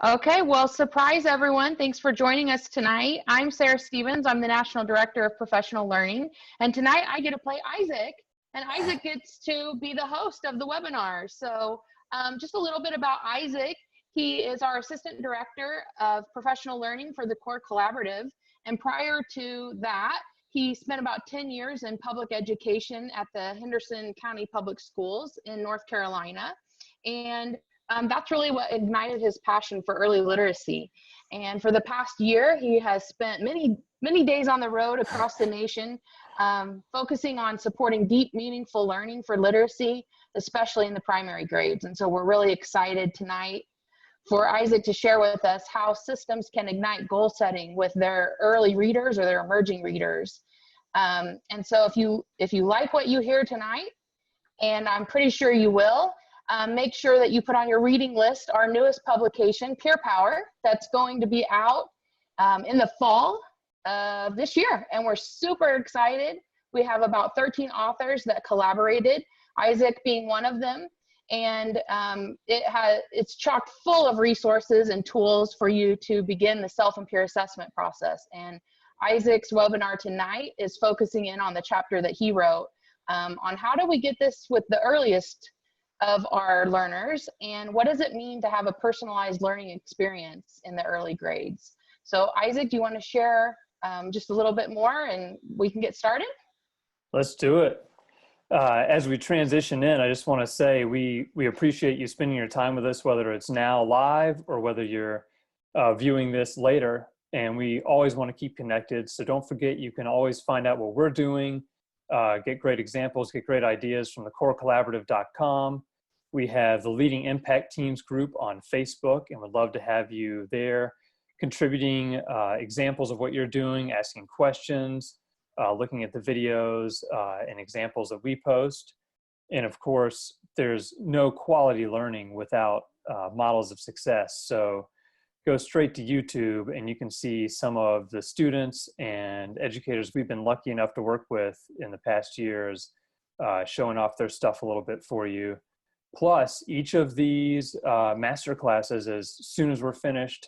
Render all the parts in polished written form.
Okay, well, surprise everyone. Thanks for joining us tonight. I'm Sarah Stevens. I'm the National Director of Professional Learning. And tonight I get to play Isaac, and Isaac gets to be the host of the webinar. So just a little bit about Isaac. He is our Assistant Director of Professional Learning for the Core Collaborative. And prior to that, he spent about 10 years in public education at the Henderson County Public Schools in North Carolina. And that's really what ignited his passion for early literacy. And for the past year, he has spent many days on the road across the nation, focusing on supporting deep, meaningful learning for literacy, especially in the primary grades. And so we're really excited tonight for Isaac to share with us how systems can ignite goal setting with their early readers or their emerging readers. And so if you like what you hear tonight, and I'm pretty sure you will, make sure that you put on your reading list our newest publication, Peer Power, that's going to be out in the fall of this year. And we're super excited. We have about 13 authors that collaborated, Isaac being one of them. And it's chock full of resources and tools for you to begin the self and peer assessment process. And Isaac's webinar tonight is focusing in on the chapter that he wrote on how do we get this with the earliest of our learners, and what does it mean to have a personalized learning experience in the early grades. So Isaac, do you want to share just a little bit more and we can get started? Let's do it. As we transition in, I just want to say we appreciate you spending your time with us, whether it's now live or whether you're viewing this later, and we always want to keep connected. So don't forget, you can always find out what we're doing, get great examples, get great ideas from the corecollaborative.com. We have the Leading Impact Teams group on Facebook, and would love to have you there contributing examples of what you're doing, asking questions, looking at the videos and examples that we post. And of course, there's no quality learning without models of success. So go straight to YouTube and you can see some of the students and educators we've been lucky enough to work with in the past years, showing off their stuff a little bit for you. Plus, each of these master classes, as soon as we're finished,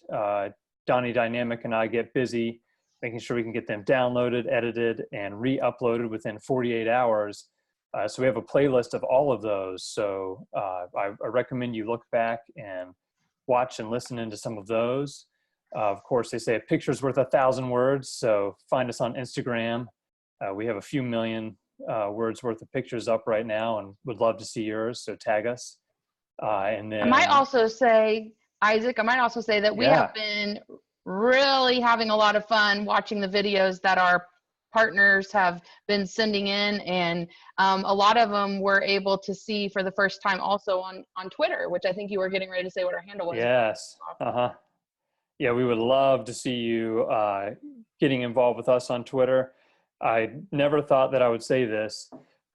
Donnie Dynamic and I get busy making sure we can get them downloaded, edited, and re-uploaded within 48 hours. So we have a playlist of all of those. So I recommend you look back and watch and listen into some of those. Of course, they say a picture's worth 1,000 words. So find us on Instagram. We have a few million words worth of pictures up right now and would love to see yours. So tag us. And then I might also say, Isaac, that we have been really having a lot of fun watching the videos that our partners have been sending in, and a lot of them we're able to see for the first time also on Twitter, which I think you were getting ready to say what our handle was. Yes. Yeah, we would love to see you getting involved with us on Twitter. I never thought that I would say this,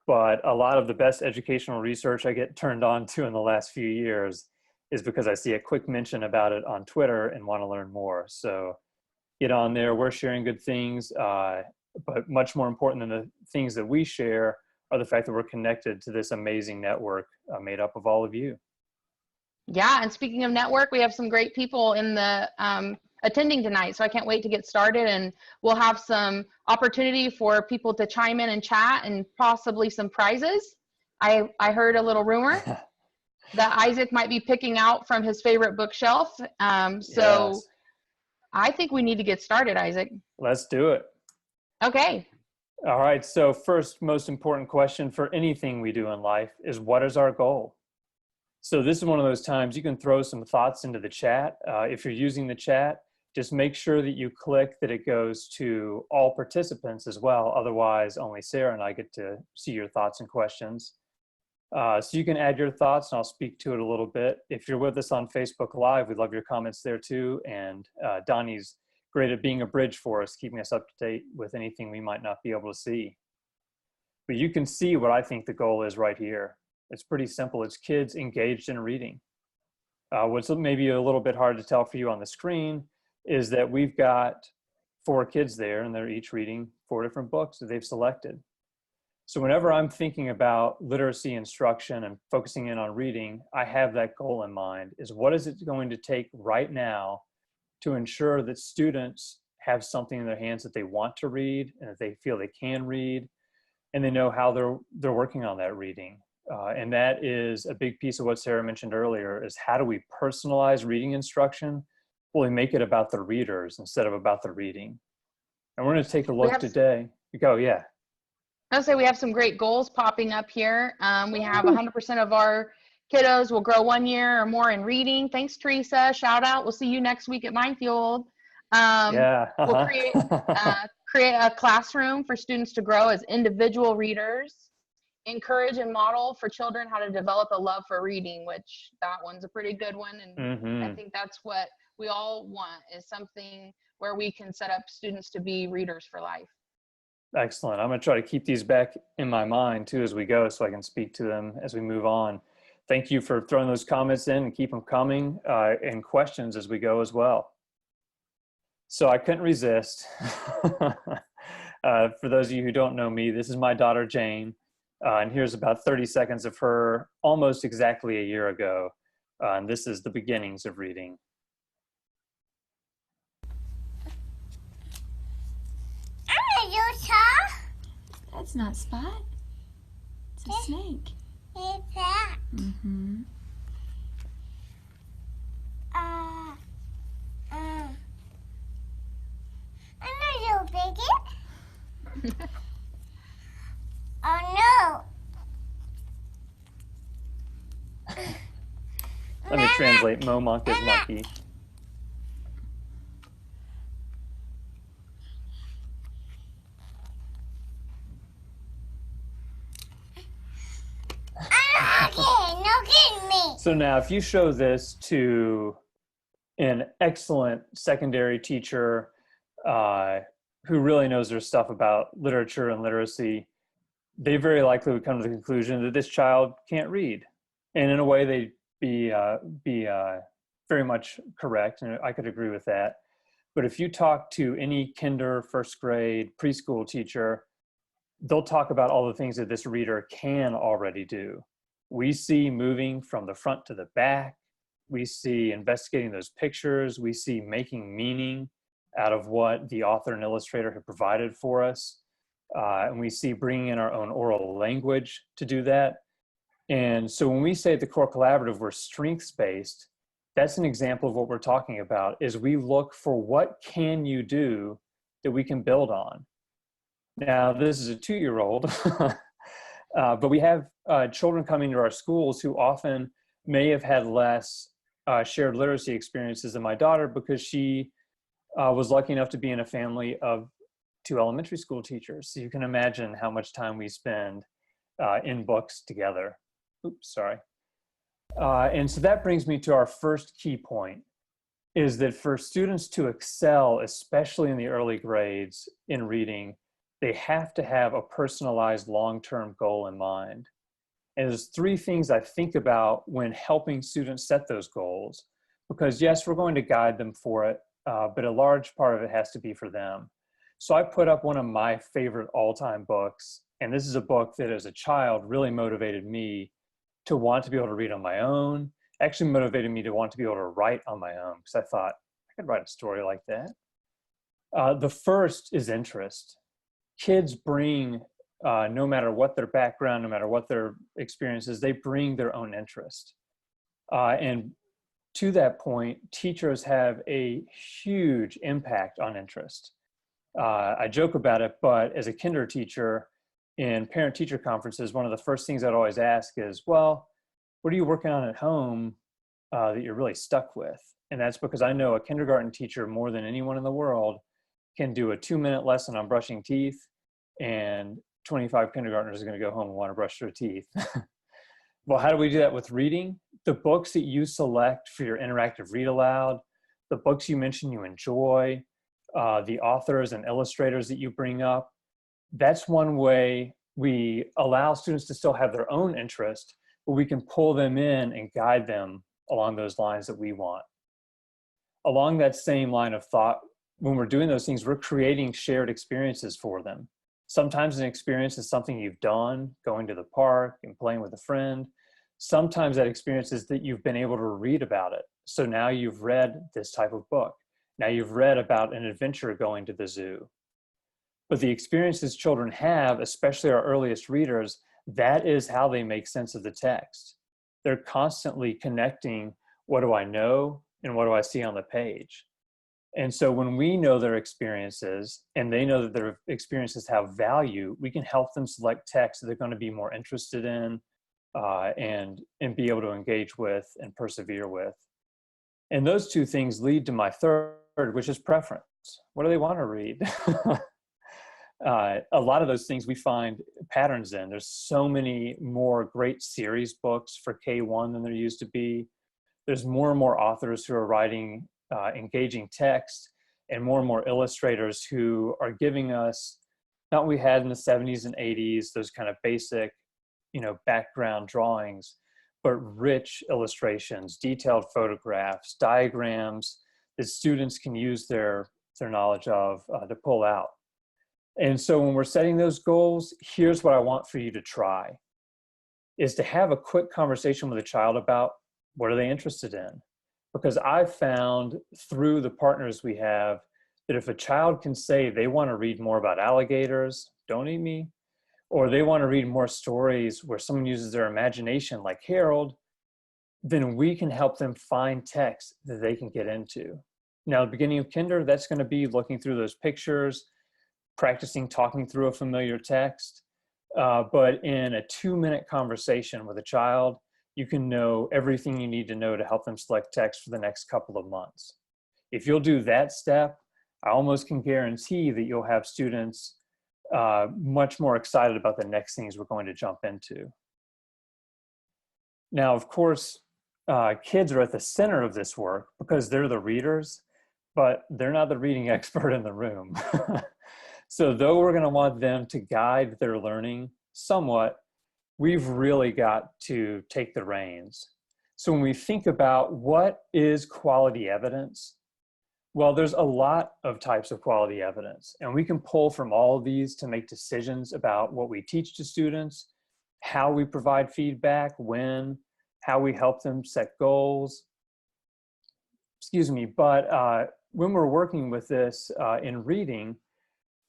but a lot of the best educational research I get turned on to in the last few years is because I see a quick mention about it on Twitter and want to learn more. So get on there. We're sharing good things, but much more important than the things that we share are the fact that we're connected to this amazing network made up of all of you. Yeah, and speaking of network, we have some great people in the attending tonight, so I can't wait to get started, and we'll have some opportunity for people to chime in and chat and possibly some prizes. I heard a little rumor that Isaac might be picking out from his favorite bookshelf. So yes. I think we need to get started, Isaac. Let's do it. Okay. All right. So first, most important question for anything we do in life is, what is our goal? So this is one of those times you can throw some thoughts into the chat. If you're using the chat, just make sure that you click that it goes to all participants as well. Otherwise, only Sarah and I get to see your thoughts and questions. So you can add your thoughts and I'll speak to it a little bit. If you're with us on Facebook Live, we'd love your comments there too. And Donnie's great at being a bridge for us, keeping us up to date with anything we might not be able to see. But you can see what I think the goal is right here. It's pretty simple. It's kids engaged in reading. What's maybe a little bit hard to tell for you on the screen is that we've got 4 kids there and they're each reading 4 different books that they've selected. So whenever I'm thinking about literacy instruction and focusing in on reading, I have that goal in mind, is what is it going to take right now to ensure that students have something in their hands that they want to read and that they feel they can read, and they know how they're working on that reading. And that is a big piece of what Sarah mentioned earlier, is how do we personalize reading instruction? Well, we make it about the readers instead of about the reading. And we're going to take a look today. Yeah. I'll say we have some great goals popping up here. We have 100% of our kiddos will grow 1 year or more in reading. Thanks, Teresa. Shout out. We'll see you next week at Minefield. We'll create a classroom for students to grow as individual readers. Encourage and model for children how to develop a love for reading, which that one's a pretty good one. And I think that's what we all want, is something where we can set up students to be readers for life. Excellent. I'm going to try to keep these back in my mind too as we go, so I can speak to them as we move on. Thank you for throwing those comments in, and keep them coming, and questions as we go as well. So I couldn't resist. For those of you who don't know me, this is my daughter, Jane. And here's about 30 seconds of her almost exactly a year ago. And this is the beginnings of reading. That's not Spot. It's a snake. It's that. Mm-hmm. I'm not so big. Oh no. Let me translate Mo Monk as monkey. So now if you show this to an excellent secondary teacher who really knows their stuff about literature and literacy, they very likely would come to the conclusion that this child can't read. And in a way, they'd be very much correct, and I could agree with that. But if you talk to any kinder, first grade, preschool teacher, they'll talk about all the things that this reader can already do. We see moving from the front to the back. We see investigating those pictures. We see making meaning out of what the author and illustrator have provided for us. And we see bringing in our own oral language to do that. And so when we say at the Core Collaborative, we're strengths-based, that's an example of what we're talking about, is we look for what can you do that we can build on. Now, this is a 2-year-old, but we have children coming to our schools who often may have had less shared literacy experiences than my daughter, because she was lucky enough to be in a family of 2 elementary school teachers. So you can imagine how much time we spend in books together. Oops, sorry. And so that brings me to our first key point, is that for students to excel, especially in the early grades in reading, they have to have a personalized long-term goal in mind. And there's 3 things I think about when helping students set those goals, because yes, we're going to guide them for it, but a large part of it has to be for them. So I put up one of my favorite all-time books, and this is a book that as a child really motivated me to want to be able to read on my own, actually motivated me to want to be able to write on my own, because I thought I could write a story like that. The first is interest. Kids bring, no matter what their background, no matter what their experiences, they bring their own interest. And to that point, teachers have a huge impact on interest. I joke about it, but as a kinder teacher in parent-teacher conferences, one of the first things I'd always ask is, well, what are you working on at home that you're really stuck with? And that's because I know a kindergarten teacher more than anyone in the world can do a 2-minute lesson on brushing teeth, and 25 kindergartners are going to go home and want to brush their teeth. Well, how do we do that with reading? The books that you select for your interactive read aloud, the books you mention you enjoy, the authors and illustrators that you bring up, that's one way we allow students to still have their own interest, but we can pull them in and guide them along those lines that we want. Along that same line of thought, when we're doing those things, we're creating shared experiences for them. Sometimes an experience is something you've done, going to the park and playing with a friend. Sometimes that experience is that you've been able to read about it. So now you've read this type of book. Now you've read about an adventure going to the zoo. But the experiences children have, especially our earliest readers, that is how they make sense of the text. They're constantly connecting, what do I know and what do I see on the page? And so when we know their experiences and they know that their experiences have value, we can help them select texts that they're going to be more interested in and be able to engage with and persevere with. And those two things lead to my third, which is preference. What do they want to read? A lot of those things we find patterns in. There's so many more great series books for K-1 than there used to be. There's more and more authors who are writing engaging text, and more illustrators who are giving us, not what we had in the 70s and 80s, those kind of basic, background drawings, but rich illustrations, detailed photographs, diagrams that students can use their knowledge of to pull out. And so when we're setting those goals, here's what I want for you to try, is to have a quick conversation with a child about what are they interested in. Because I've found through the partners we have that if a child can say they want to read more about alligators, don't eat me, or they want to read more stories where someone uses their imagination like Harold, then we can help them find texts that they can get into. Now, at the beginning of kinder, that's going to be looking through those pictures, practicing talking through a familiar text. But in a 2-minute conversation with a child, you can know everything you need to know to help them select text for the next couple of months. If you'll do that step, I almost can guarantee that you'll have students much more excited about the next things we're going to jump into. Now, of course, kids are at the center of this work because they're the readers, but they're not the reading expert in the room. So though we're going to want them to guide their learning somewhat, we've really got to take the reins. So when we think about what is quality evidence, well, there's a lot of types of quality evidence, and we can pull from all of these to make decisions about what we teach to students, how we provide feedback, when, how we help them set goals. But when we're working with this in reading,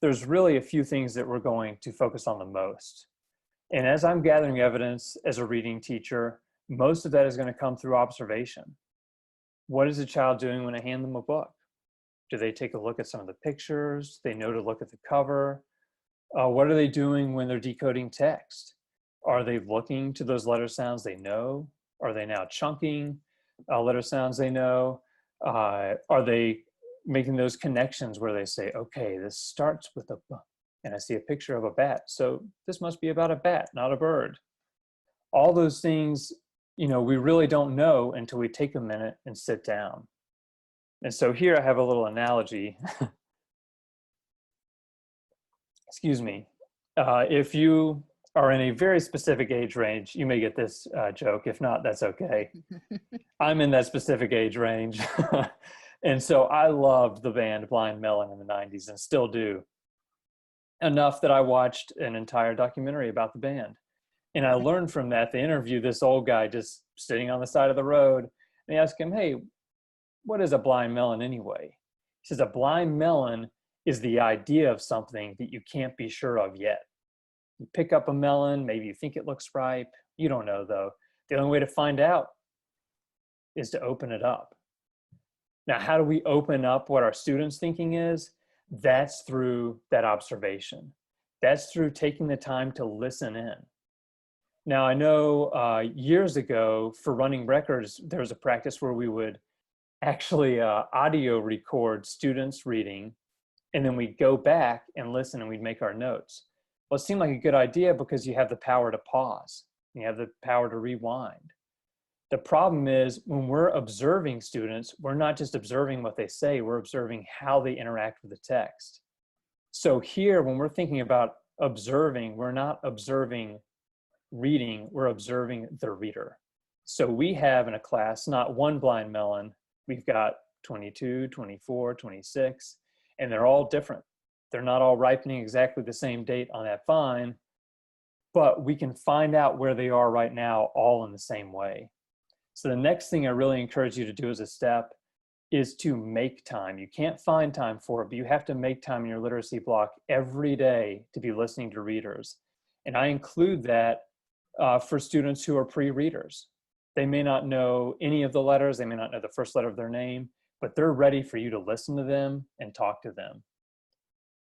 there's really a few things that we're going to focus on the most. And as I'm gathering evidence as a reading teacher, most of that is going to come through observation. What is a child doing when I hand them a book? Do they take a look at some of the pictures? They know to look at the cover. What are they doing when they're decoding text? Are they looking to those letter sounds they know? Are they now chunking letter sounds they know? Are they making those connections where they say, okay, this starts with a book, and I see a picture of a bat, so this must be about a bat, not a bird. All those things, we really don't know until we take a minute and sit down. And so here I have a little analogy. Excuse me. If you are in a very specific age range, you may get this joke. If not, that's okay. I'm in that specific age range. And so I loved the band Blind Melon in the 90s and still do. Enough that I watched an entire documentary about the band. And I learned from that. They interviewed this old guy just sitting on the side of the road. And they asked him, hey, what is a blind melon anyway? He says, a blind melon is the idea of something that you can't be sure of yet. You pick up a melon, maybe you think it looks ripe. You don't know though. The only way to find out is to open it up. Now, how do we open up what our students' thinking is? That's through that observation. That's through taking the time to listen in. Now, I know years ago for running records, there was a practice where we would actually audio record students reading, and then we'd go back and listen and we'd make our notes. Well, it seemed like a good idea because you have the power to pause. You have the power to rewind. The problem is when we're observing students, we're not just observing what they say, we're observing how they interact with the text. So here, when we're thinking about observing, we're not observing reading, we're observing the reader. So we have in a class, not one blind melon, we've got 22, 24, 26, and they're all different. They're not all ripening exactly the same date on that vine, but we can find out where they are right now all in the same way. So the next thing I really encourage you to do as a step is to make time. You can't find time for it, but you have to make time in your literacy block every day to be listening to readers. And I include that for students who are pre-readers. They may not know any of the letters, they may not know the first letter of their name, but they're ready for you to listen to them and talk to them.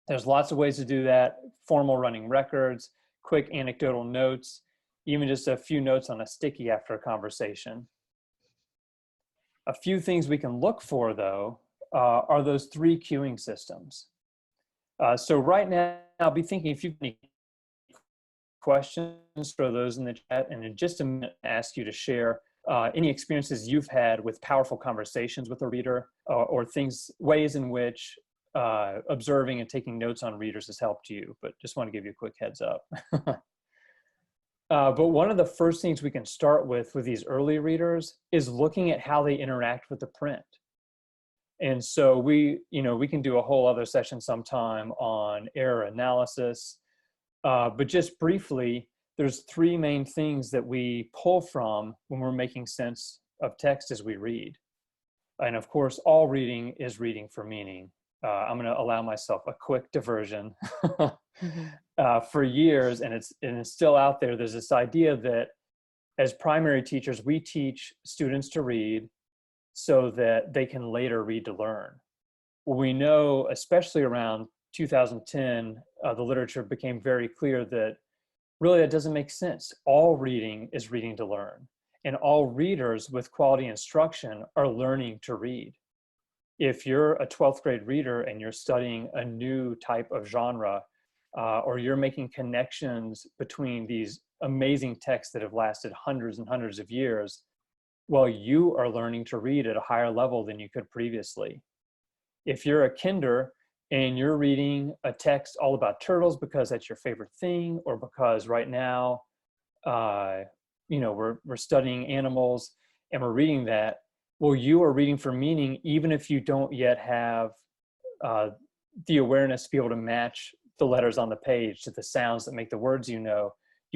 There's lots of ways to do that: formal running records, quick anecdotal notes, even just a few notes on a sticky after a conversation. A few things we can look for, though, are those 3 cueing systems. So right now, I'll be thinking if you've any questions, throw those in the chat, and in just a minute, ask you to share any experiences you've had with powerful conversations with a reader, or ways in which observing and taking notes on readers has helped you, but just want to give you a quick heads up. But one of the first things we can start with these early readers is looking at how they interact with the print. And so we can do a whole other session sometime on error analysis, but just briefly, there's 3 main things that we pull from when we're making sense of text as we read. And of course, all reading is reading for meaning. I'm going to allow myself a quick diversion. For years, and it's still out there, there's this idea that as primary teachers, we teach students to read so that they can later read to learn. Well, we know, especially around 2010, the literature became very clear that really that doesn't make sense. All reading is reading to learn, and all readers with quality instruction are learning to read. If you're a 12th grade reader and you're studying a new type of genre, or you're making connections between these amazing texts that have lasted hundreds and hundreds of years, well, you are learning to read at a higher level than you could previously. If you're a kinder and you're reading a text all about turtles because that's your favorite thing, or because right now, we're studying animals and we're reading that, well, you are reading for meaning, even if you don't yet have the awareness to be able to match the letters on the page to the sounds that make the words. You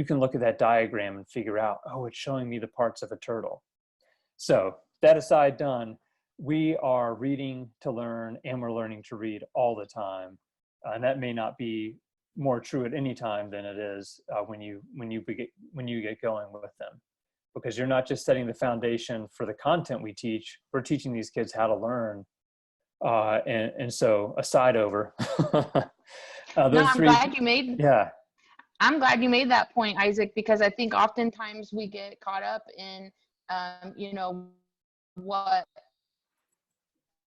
can look at that diagram and figure out, oh, it's showing me the parts of a turtle. So that aside done, we are reading to learn, and we're learning to read all the time. And that may not be more true at any time than it is when you get going with them, because you're not just setting the foundation for the content we teach, we're teaching these kids how to learn. And so aside over. I'm glad you made that point, Isaac, because I think oftentimes we get caught up in,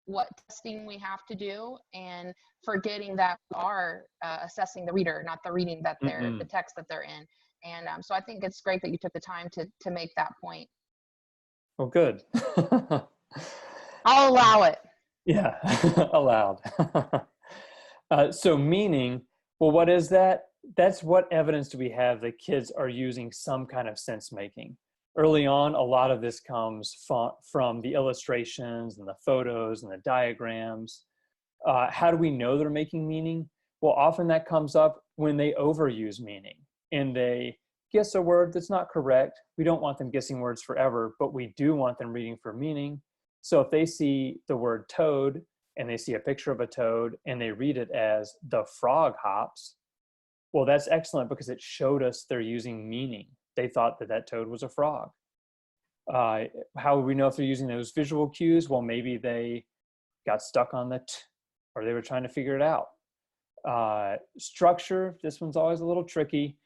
what testing we have to do, and forgetting that we are assessing the reader, not the reading that they're, the text that they're in. And so I think it's great that you took the time to make that point. Well, good. I'll allow it. Yeah, allowed. So meaning, well, what is that? That's what evidence do we have that kids are using some kind of sense making? Early on, a lot of this comes from the illustrations and the photos and the diagrams. How do we know they're making meaning? Well, often that comes up when they overuse meaning and they guess a word that's not correct. We don't want them guessing words forever, but we do want them reading for meaning. So if they see the word toad and they see a picture of a toad and they read it as the frog hops, well, that's excellent because it showed us they're using meaning. They thought that toad was a frog. How would we know if they're using those visual cues? Well, maybe they got stuck on the t, or they were trying to figure it out. Structure, this one's always a little tricky.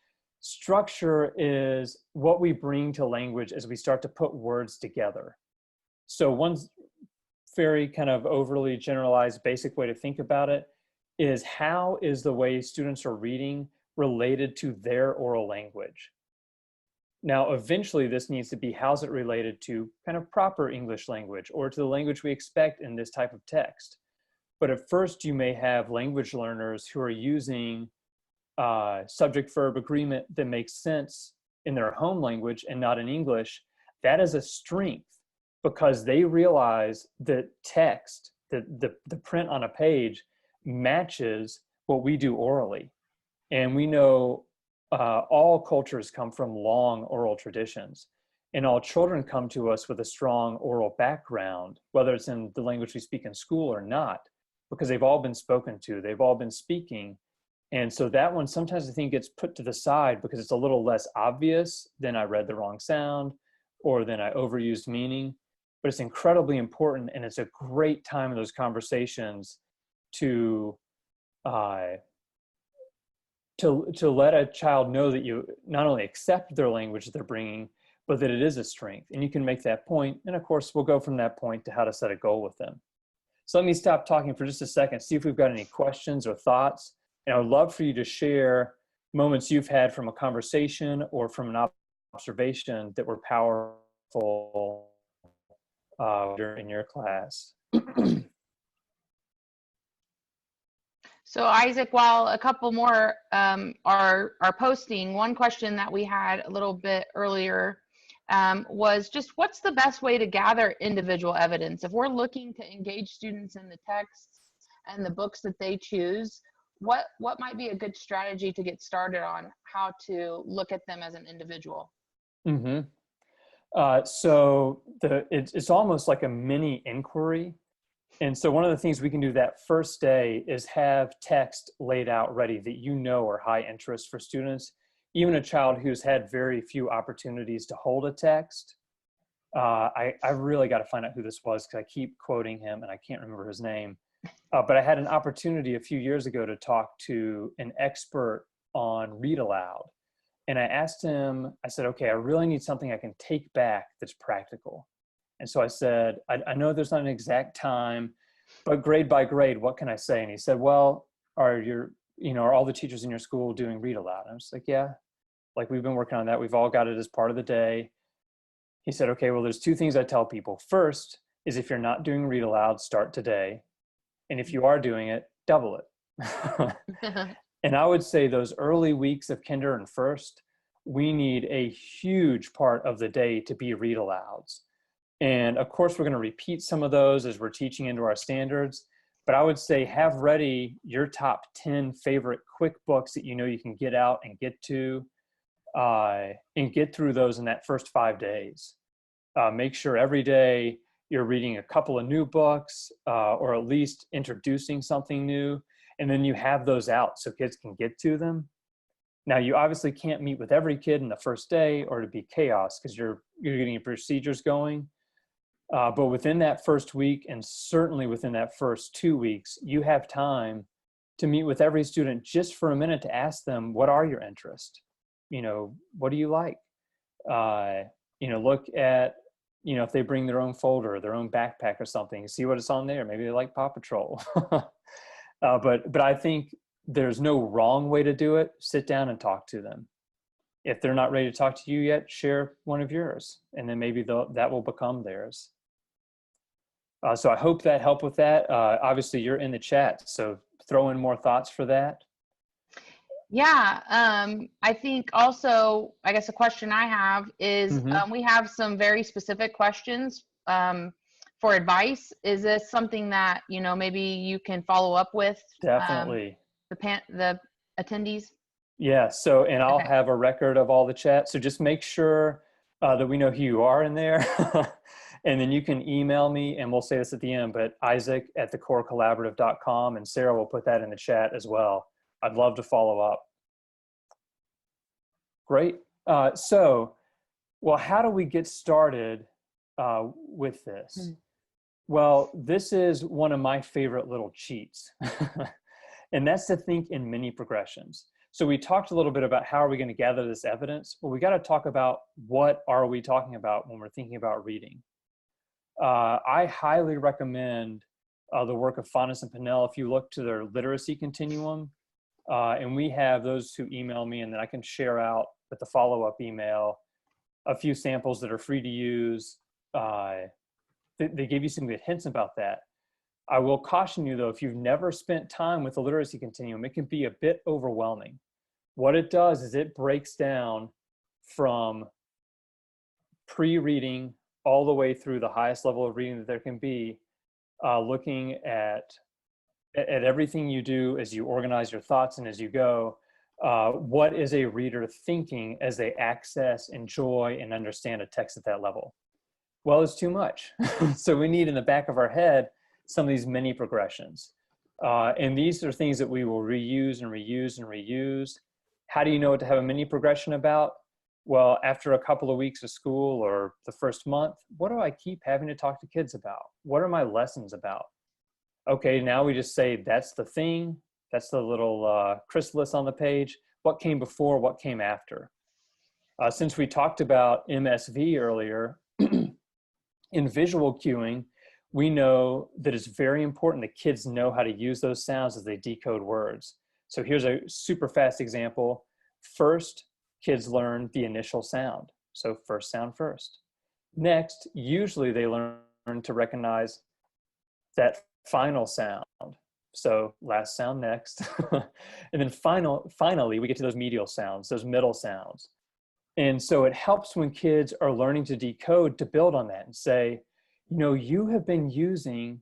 Structure is what we bring to language as we start to put words together. So one very kind of overly generalized basic way to think about it is, how is the way students are reading related to their oral language? Now, eventually this needs to be, how's it related to kind of proper English language or to the language we expect in this type of text? But at first you may have language learners who are using subject-verb agreement that makes sense in their home language and not in English. That is a strength because they realize that text, the print on a page matches what we do orally. And we know all cultures come from long oral traditions, and all children come to us with a strong oral background, whether it's in the language we speak in school or not, because they've all been spoken to, they've all been speaking. And so that one sometimes I think gets put to the side because it's a little less obvious than I read the wrong sound or than I overused meaning. But it's incredibly important, and it's a great time in those conversations to let a child know that you not only accept their language that they're bringing, but that it is a strength. And you can make that point. And of course, we'll go from that point to how to set a goal with them. So let me stop talking for just a second, see if we've got any questions or thoughts. And I would love for you to share moments you've had from a conversation or from an observation that were powerful during your class. So Isaac, while a couple more are posting, one question that we had a little bit earlier was just what's the best way to gather individual evidence? If we're looking to engage students in the texts and the books that they choose, what might be a good strategy to get started on how to look at them as an individual? Mm-hmm. So it's almost like a mini inquiry. And so one of the things we can do that first day is have text laid out ready that you know are high interest for students. Even a child who's had very few opportunities to hold a text. I really got to find out who this was because I keep quoting him and I can't remember his name. But I had an opportunity a few years ago to talk to an expert on read aloud. And I asked him, I said, okay, I really need something I can take back that's practical. And so I said, I know there's not an exact time, but grade by grade, what can I say? And he said, well, are all the teachers in your school doing read aloud? And I was like, yeah, like we've been working on that. We've all got it as part of the day. He said, okay, well, there's two things I tell people. First is if you're not doing read aloud, start today. And if you are doing it, double it. And I would say those early weeks of kinder and first, we need a huge part of the day to be read alouds. And of course, we're going to repeat some of those as we're teaching into our standards. But I would say have ready your top 10 favorite quick books that you know you can get out and get to, and get through those in that first 5 days. Make sure every day you're reading a couple of new books, or at least introducing something new. And then you have those out so kids can get to them. Now, you obviously can't meet with every kid in the first day or to be chaos because you're getting your procedures going. But within that first week, and certainly within that first 2 weeks, you have time to meet with every student just for a minute to ask them, what are your interests? What do you like? Look at, if they bring their own folder, their own backpack or something, see what it's on there. Maybe they like Paw Patrol. But I think there's no wrong way to do it. Sit down and talk to them. If they're not ready to talk to you yet, share one of yours, and then maybe that will become theirs. So I hope that helped with that. Obviously, you're in the chat, so throw in more thoughts for that. Yeah, I think also, I guess a question I have is, we have some very specific questions for advice. Is this something that, maybe you can follow up with? Definitely. The attendees? Yeah, and I'll have a record of all the chat. So just make sure that we know who you are in there. And then you can email me, and we'll say this at the end, but isaac@thecorecollaborative.com, and Sarah will put that in the chat as well. I'd love to follow up. Great. How do we get started with this? Well, this is one of my favorite little cheats, and that's to think in mini progressions. So we talked a little bit about how are we going to gather this evidence. Well, we got to talk about what are we talking about when we're thinking about reading. I highly recommend the work of Faunus and Pinnell. If you look to their literacy continuum, and we have those who email me, and then I can share out with the follow-up email a few samples that are free to use. They give you some good hints about that. I will caution you though, if you've never spent time with the literacy continuum, it can be a bit overwhelming. What it does is it breaks down from pre-reading all the way through the highest level of reading that there can be, looking at at everything you do, as you organize your thoughts and as you go, what is a reader thinking as they access, enjoy, and understand a text at that level? Well, it's too much. So we need in the back of our head some of these mini progressions. And these are things that we will reuse and reuse and reuse. How do you know what to have a mini progression about? Well, after a couple of weeks of school or the first month, what do I keep having to talk to kids about? What are my lessons about? Okay, now we just say that's the thing. That's the little chrysalis on the page. What came before, what came after? Since we talked about MSV earlier, in visual cueing, we know that it's very important that kids know how to use those sounds as they decode words. So here's a super fast example. First, kids learn the initial sound. So first sound first. Next, usually they learn to recognize that final sound. So last sound next. And then finally, we get to those medial sounds, those middle sounds. And so it helps when kids are learning to decode to build on that and say, you know, you have been using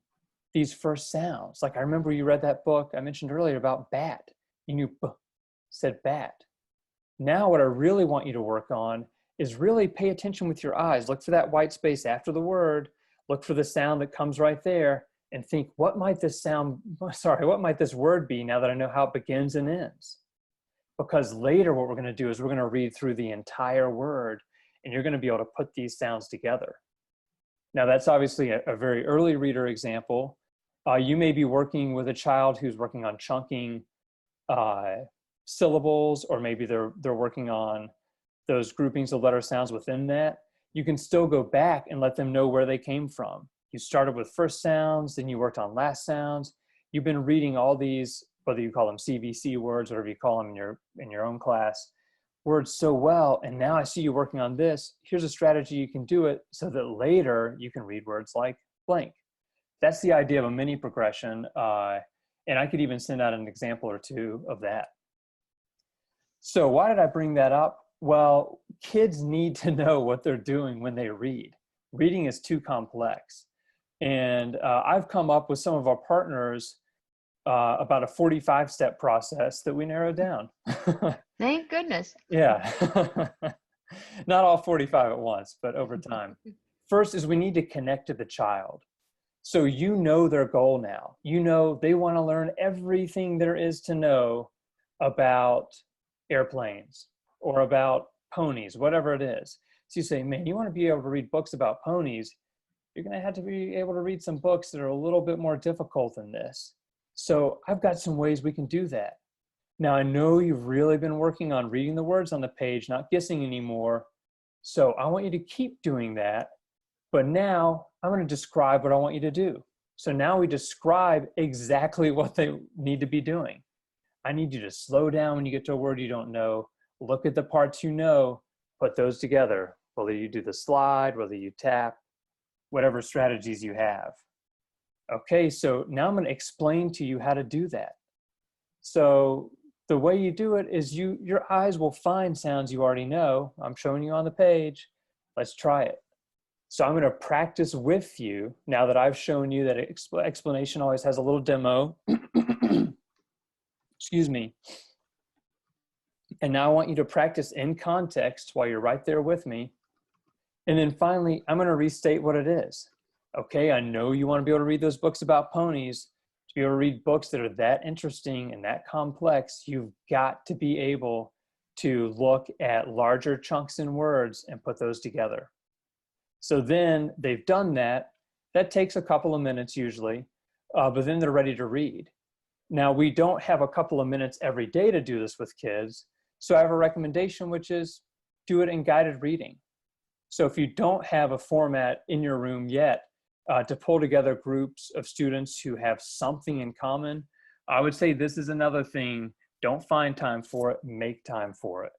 these first sounds. Like I remember you read that book I mentioned earlier about bat. You knew b, said bat. Now what I really want you to work on is really pay attention with your eyes. Look for that white space after the word. Look for the sound that comes right there and think, what might this word be now that I know how it begins and ends? Because later what we're going to do is we're going to read through the entire word and you're going to be able to put these sounds together. Now that's obviously a very early reader example. You may be working with a child who's working on chunking syllables, or maybe they're working on those groupings of letter sounds within that. You can still go back and let them know where they came from. You started with first sounds, then you worked on last sounds. You've been reading all these, whether you call them CVC words, or whatever you call them in your own class, words so well, and now I see you working on this. Here's a strategy you can do it so that later you can read words like blank. That's the idea of a mini progression, and I could even send out an example or two of that. So why did I bring that up? Well, kids need to know what they're doing when they read. Reading is too complex. And I've come up with some of our partners about a 45-step process that we narrowed down. Thank goodness. Yeah. Not all 45 at once, but over time. First is we need to connect to the child. So you know their goal now. You know they want to learn everything there is to know about airplanes or about ponies, whatever it is. So you say, man, you want to be able to read books about ponies, you're going to have to be able to read some books that are a little bit more difficult than this. So I've got some ways we can do that. Now I know you've really been working on reading the words on the page, not guessing anymore. So I want you to keep doing that. But now I'm going to describe what I want you to do. So now we describe exactly what they need to be doing. I need you to slow down when you get to a word you don't know. Look at the parts you know, put those together. Whether you do the slide, whether you tap, whatever strategies you have. Okay, so now I'm going to explain to you how to do that. So the way you do it is your eyes will find sounds you already know. I'm showing you on the page. Let's try it. So I'm going to practice with you now that I've shown you that explanation always has a little demo. Excuse me. And now I want you to practice in context while you're right there with me. And then finally, I'm going to restate what it is. Okay, I know you want to be able to read those books about ponies. To be able to read books that are that interesting and that complex, you've got to be able to look at larger chunks in words and put those together. So then they've done that. That takes a couple of minutes usually, but then they're ready to read. Now, we don't have a couple of minutes every day to do this with kids. So I have a recommendation, which is do it in guided reading. So if you don't have a format in your room yet to pull together groups of students who have something in common, I would say this is another thing. Don't find time for it, make time for it.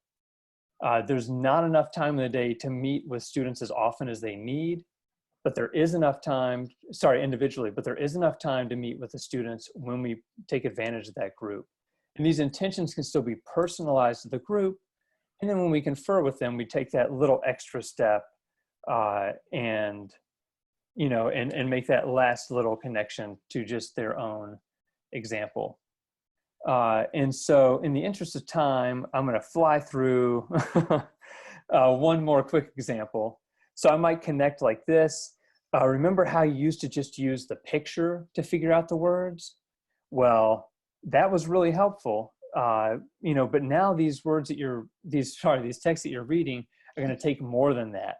There's not enough time in the day to meet with students as often as they need, but there is enough time, individually, but there is enough time to meet with the students when we take advantage of that group. And these intentions can still be personalized to the group. And then when we confer with them, we take that little extra step and make that last little connection to just their own example. And so in the interest of time, I'm going to fly through one more quick example. So I might connect like this. Remember how you used to just use the picture to figure out the words? Well, that was really helpful. But now these words that these texts that you're reading are going to take more than that.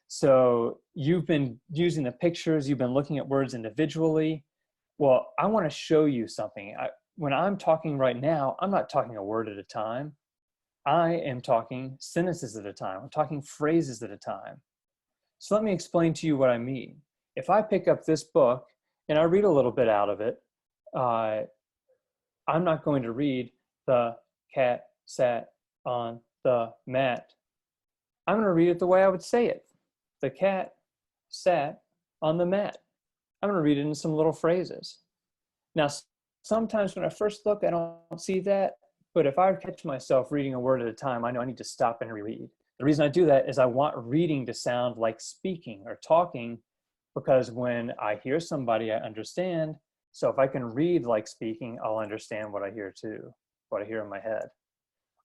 So you've been using the pictures, you've been looking at words individually. Well, I want to show you something. When I'm talking right now, I'm not talking a word at a time. I am talking sentences at a time. I'm talking phrases at a time. So let me explain to you what I mean. If I pick up this book and I read a little bit out of it, I'm not going to read the cat sat on the mat. I'm going to read it the way I would say it. The cat sat on the mat. I'm going to read it in some little phrases. Now, sometimes when I first look, I don't see that. But if I catch myself reading a word at a time, I know I need to stop and reread. The reason I do that is I want reading to sound like speaking or talking, because when I hear somebody, I understand. So if I can read like speaking, I'll understand what I hear too, what I hear in my head.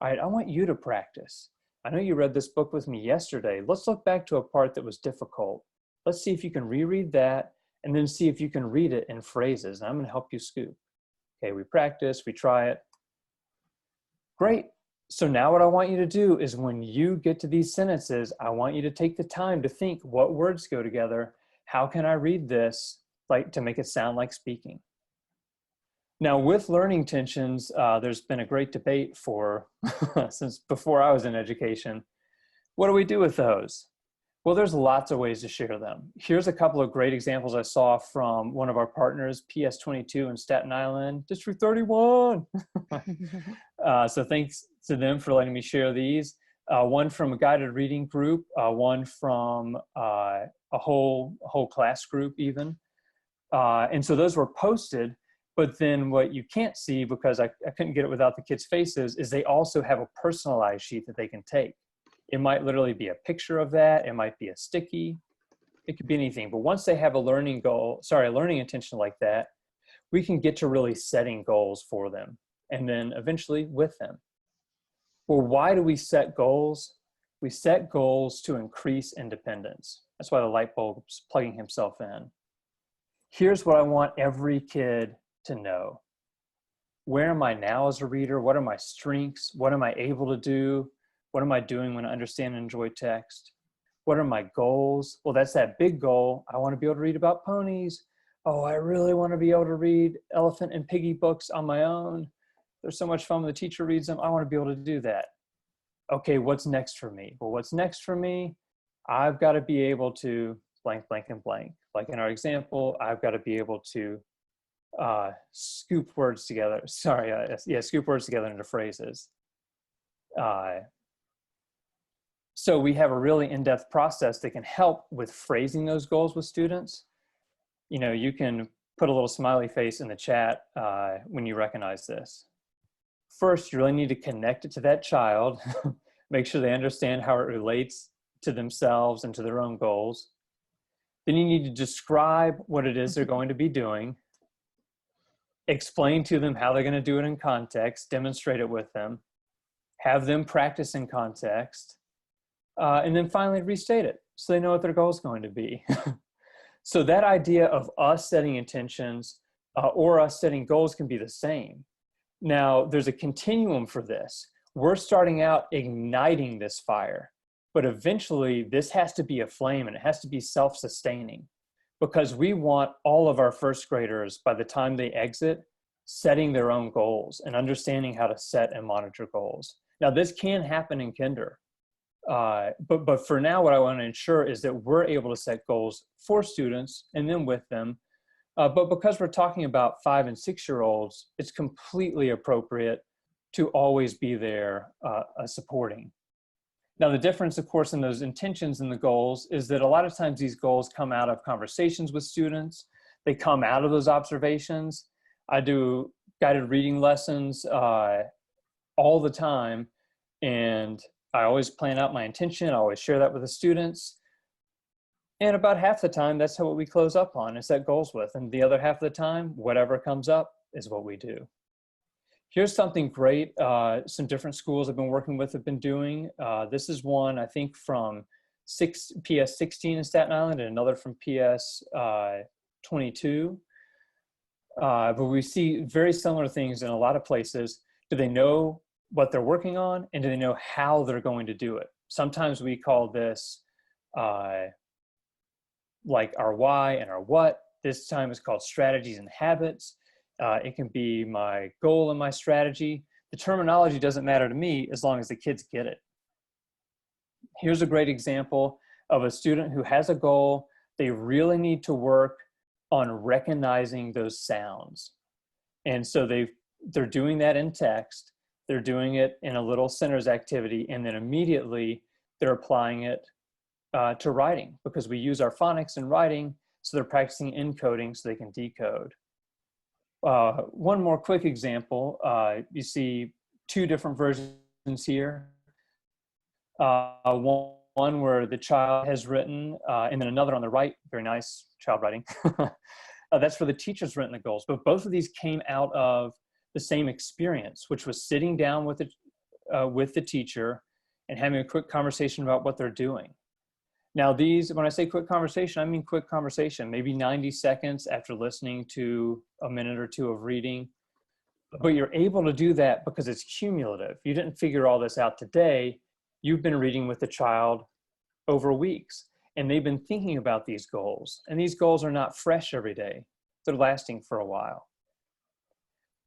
All right, I want you to practice. I know you read this book with me yesterday. Let's look back to a part that was difficult. Let's see if you can reread that and then see if you can read it in phrases. And I'm going to help you scoop. Okay, we practice, we try it. Great. So now what I want you to do is when you get to these sentences, I want you to take the time to think what words go together. How can I read this to make it sound like speaking? Now with learning tensions, there's been a great debate since before I was in education. What do we do with those? Well, there's lots of ways to share them. Here's a couple of great examples I saw from one of our partners, PS22 in Staten Island, District 31. So thanks to them for letting me share these. One from a guided reading group, one from a whole class group even. And so those were posted, but then what you can't see, because I couldn't get it without the kids' faces, is they also have a personalized sheet that they can take. It might literally be a picture of that. It might be a sticky. It could be anything. But once they have a learning intention like that, we can get to really setting goals for them and then eventually with them. Well, why do we set goals? We set goals to increase independence. That's why the light bulb's plugging himself in. Here's what I want every kid to know. Where am I now as a reader? What are my strengths? What am I able to do? What am I doing when I understand and enjoy text? What are my goals? Well, that's that big goal. I want to be able to read about ponies. Oh, I really want to be able to read elephant and piggy books on my own. They're so much fun when the teacher reads them. I want to be able to do that. Okay, what's next for me? Well, what's next for me? I've got to be able to blank, blank, and blank. Like in our example, I've got to be able to scoop words together. Scoop words together into phrases. So we have a really in-depth process that can help with phrasing those goals with students. You know, you can put a little smiley face in the chat when you recognize this. First, you really need to connect it to that child, make sure they understand how it relates to themselves and to their own goals. Then you need to describe what it is they're going to be doing, explain to them how they're going to do it in context, demonstrate it with them, have them practice in context, and then finally restate it so they know what their goal is going to be. So that idea of us setting intentions or us setting goals can be the same. Now, there's a continuum for this. We're starting out igniting this fire, but eventually this has to be a flame and it has to be self-sustaining, because we want all of our first graders, by the time they exit, setting their own goals and understanding how to set and monitor goals. Now, this can happen in kinder. But for now, what I want to ensure is that we're able to set goals for students and then with them. But because we're talking about 5- and 6-year-olds, it's completely appropriate to always be there supporting. Now, the difference, of course, in those intentions and the goals is that a lot of times these goals come out of conversations with students. They come out of those observations. I do guided reading lessons all the time, and I always plan out my intention. I always share that with the students. And about half the time, that's what we close up on, is set goals with. And the other half of the time, whatever comes up, is what we do. Here's something great some different schools I've been working with have been doing. This is one, I think, from PS 16 in Staten Island and another from PS 22. But we see very similar things in a lot of places. Do they know what they're working on, and do they know how they're going to do it? Sometimes we call this like our why and our what. This time it's called strategies and habits. It can be my goal and my strategy. The terminology doesn't matter to me as long as the kids get it. Here's a great example of a student who has a goal. They really need to work on recognizing those sounds. And so they're doing that in text. They're doing it in a little centers activity, and then immediately they're applying it to writing, because we use our phonics in writing, so they're practicing encoding so they can decode. One more quick example, you see two different versions here. One where the child has written, and then another on the right, very nice child writing. That's where the teacher's written the goals, but both of these came out of the same experience, which was sitting down with the teacher and having a quick conversation about what they're doing. Now these, when I say quick conversation, I mean quick conversation, maybe 90 seconds after listening to a minute or two of reading. But you're able to do that because it's cumulative. You didn't figure all this out today. You've been reading with the child over weeks, and they've been thinking about these goals. And these goals are not fresh every day. They're lasting for a while.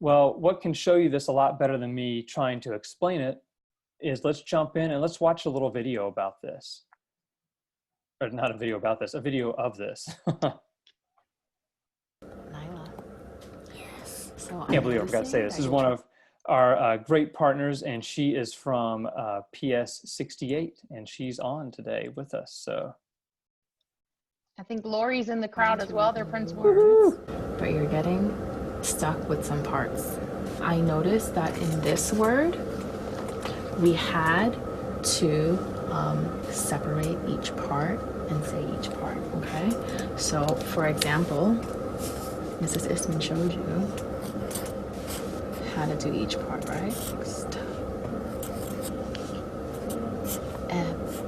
Well, what can show you this a lot better than me trying to explain it is, let's jump in and let's watch a little video about this. Or not a video about this, a video of this. Nyla. Yes. So I can't believe I forgot to say this. This is one of our great partners, and she is from PS 68, and she's on today with us. So I think Lori's in the crowd as well. They're friends. Words. But you're getting stuck with some parts. I noticed that in this word, we had to separate each part and say each part, okay? So, for example, Mrs. Isman showed you how to do each part, right? St, F.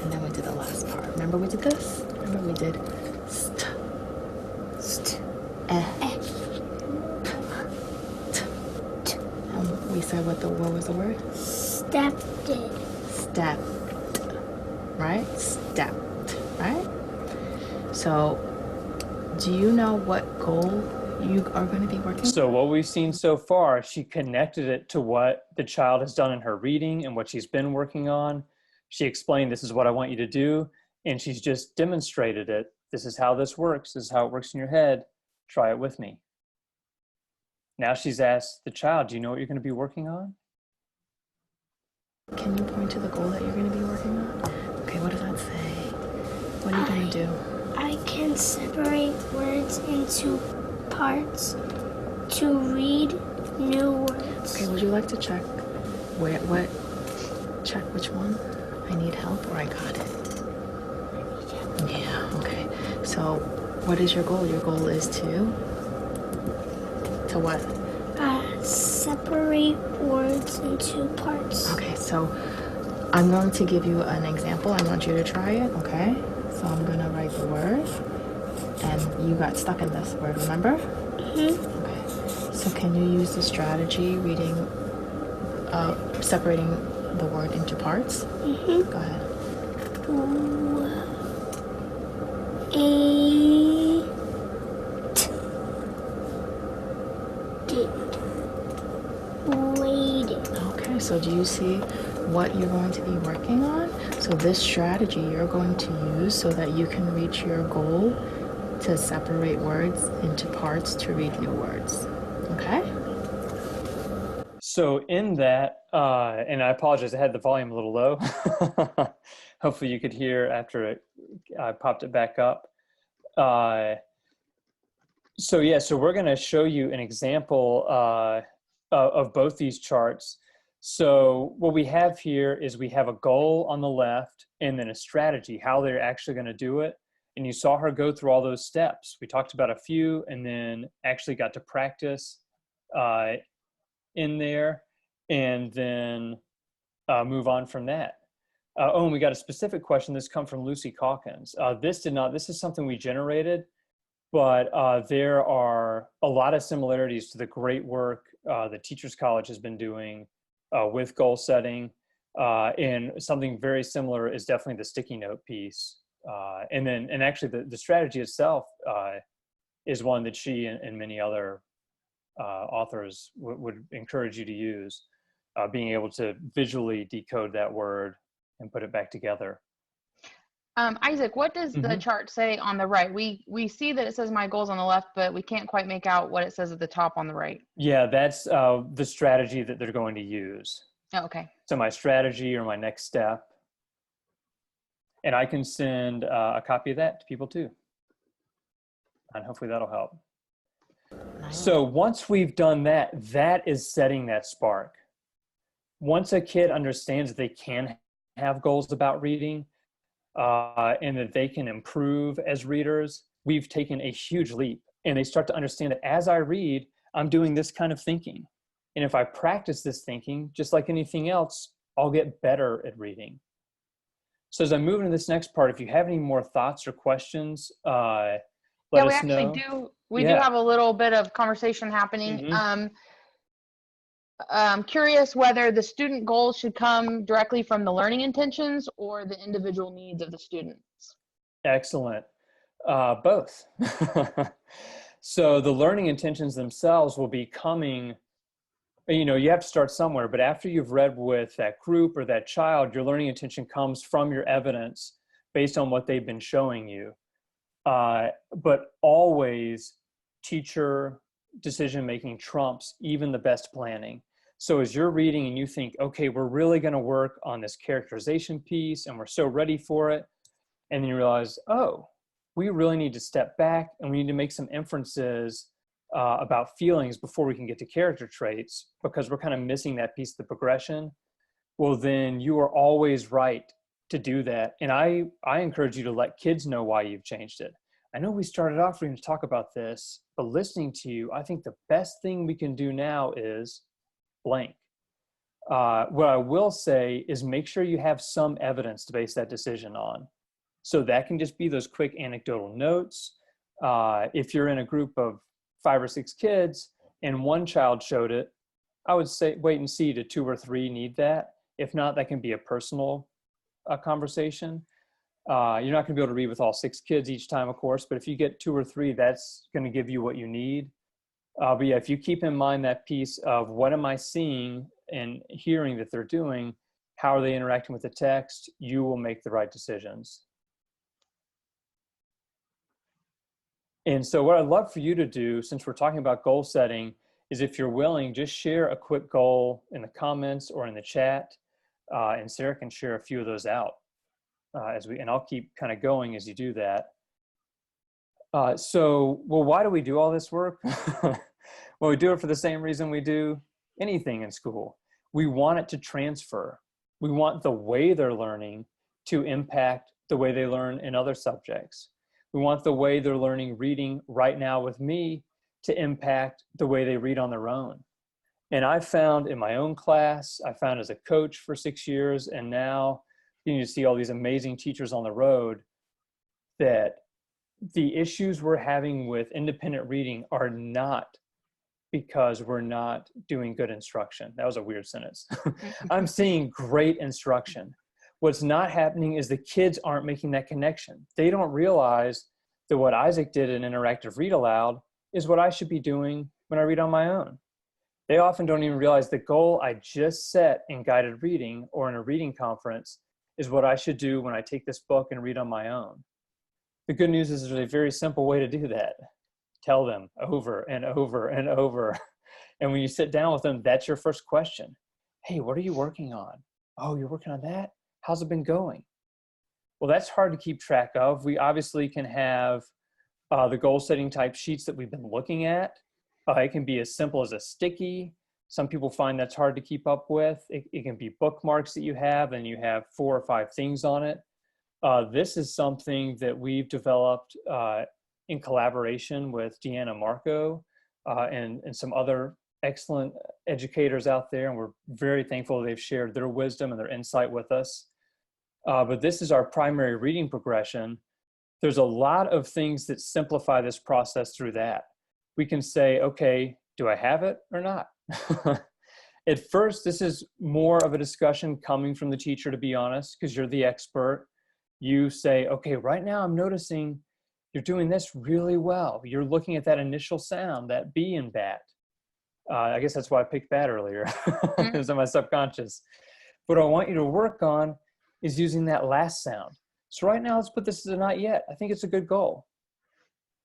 And then we did the last part. Remember we did this? Remember we did st, F, t. And we said what was the word? Stepped. Stepped, right? Stepped, right? So, do you know what goal you are going to be working on? So what we've seen so far, she connected it to what the child has done in her reading and what she's been working on. She explained, this is what I want you to do. And she's just demonstrated it. This is how this works. This is how it works in your head. Try it with me. Now she's asked the child, do you know what you're going to be working on? Can you point to the goal that you're going to be working on? Okay, what does that say? What are you going to do? I can separate words into parts to read new words. Okay, would you like to check check which one? I need help or I got it? Yeah, okay. So, what is your goal? Your goal is to what? Separate words into parts. Okay, so I'm going to give you an example. I want you to try it, okay? So I'm going to write the word, and you got stuck in this word, remember? Mm-hmm. Okay, so can you use the strategy reading, separating the word into parts? Mm-hmm. Go ahead. Okay, so do you see what you're going to be working on? So this strategy you're going to use so that you can reach your goal to separate words into parts to read new words, okay? So in that, and I apologize, I had the volume a little low. Hopefully you could hear after I popped it back up. So we're going to show you an example of both these charts. So what we have here is we have a goal on the left and then a strategy, how they're actually going to do it. and you saw her go through all those steps. We talked about a few and then actually got to practice in there and then move on from that. And we got a specific question. This come from Lucy Calkins. This is something we generated, but there are a lot of similarities to the great work the Teachers College has been doing with goal setting. And something very similar is definitely the sticky note piece. And actually the strategy itself is one that she and many other authors would encourage you to use, being able to visually decode that word and put it back together. Isaac, what does the chart say on the right? We see that it says my goals on the left, but we can't quite make out what it says at the top on the right. Yeah, that's the strategy that they're going to use. Oh, okay. So my strategy or my next step. And I can send a copy of that to people too. And hopefully that'll help. So once we've done that, that is setting that spark. Once a kid understands that they can have goals about reading and that they can improve as readers, we've taken a huge leap. And they start to understand that as I read, I'm doing this kind of thinking. And if I practice this thinking, just like anything else, I'll get better at reading. So as I move into this next part, if you have any more thoughts or questions, let us know. We do have a little bit of conversation happening. I'm curious whether the student goals should come directly from the learning intentions or the individual needs of the students. Excellent. Both. So the learning intentions themselves will be coming, you have to start somewhere, but after you've read with that group or that child, your learning intention comes from your evidence based on what they've been showing you. But always teacher decision-making trumps even the best planning. So as you're reading and you think, okay, we're really going to work on this characterization piece and we're so ready for it. And then you realize, oh, we really need to step back and we need to make some inferences about feelings before we can get to character traits because we're kind of missing that piece of the progression. Well, then you are always right to do that. And I encourage you to let kids know why you've changed it. I know we started off, we're going to talk about this, but listening to you, I think the best thing we can do now is blank. What I will say is make sure you have some evidence to base that decision on. So that can just be those quick anecdotal notes. If you're in a group of 5 or 6 kids and one child showed it, I would say wait and see to 2 or 3 need that. If not, that can be a personal conversation. You're not going to be able to read with all 6 kids each time, of course, but if you get 2 or 3, that's going to give you what you need. But yeah, if you keep in mind that piece of what am I seeing and hearing that they're doing, how are they interacting with the text, you will make the right decisions. And so what I'd love for you to do, since we're talking about goal setting, is if you're willing, just share a quick goal in the comments or in the chat, and Sarah can share a few of those out and I'll keep kind of going as you do that. Well, why do we do all this work? Well, we do it for the same reason we do anything in school. We want it to transfer. We want the way they're learning to impact the way they learn in other subjects. We want the way they're learning reading right now with me to impact the way they read on their own. And I found in my own class, I found as a coach for 6 years, and now you see all these amazing teachers on the road, that the issues we're having with independent reading are not because we're not doing good instruction. That was a weird sentence. I'm seeing great instruction. What's not happening is the kids aren't making that connection. They don't realize that what Isaac did in interactive read aloud is what I should be doing when I read on my own. They often don't even realize the goal I just set in guided reading or in a reading conference is what I should do when I take this book and read on my own. The good news is there's a very simple way to do that. Tell them over and over and over. And when you sit down with them, that's your first question. Hey, what are you working on? Oh, you're working on that? How's it been going? Well, that's hard to keep track of. We obviously can have the goal setting type sheets that we've been looking at. It can be as simple as a sticky. Some people find that's hard to keep up with. It can be bookmarks that you have and you have 4 or 5 things on it. This is something that we've developed in collaboration with Deanna Marco and some other excellent educators out there, and we're very thankful they've shared their wisdom and their insight with us. But this is our primary reading progression. There's a lot of things that simplify this process through that. We can say, okay, do I have it or not? At first, this is more of a discussion coming from the teacher, to be honest, because you're the expert. You say, okay, right now I'm noticing you're doing this really well. You're looking at that initial sound, that B in bat. I guess that's why I picked that earlier. It was in my subconscious. What I want you to work on is using that last sound. So right now, let's put this as a not yet. I think it's a good goal.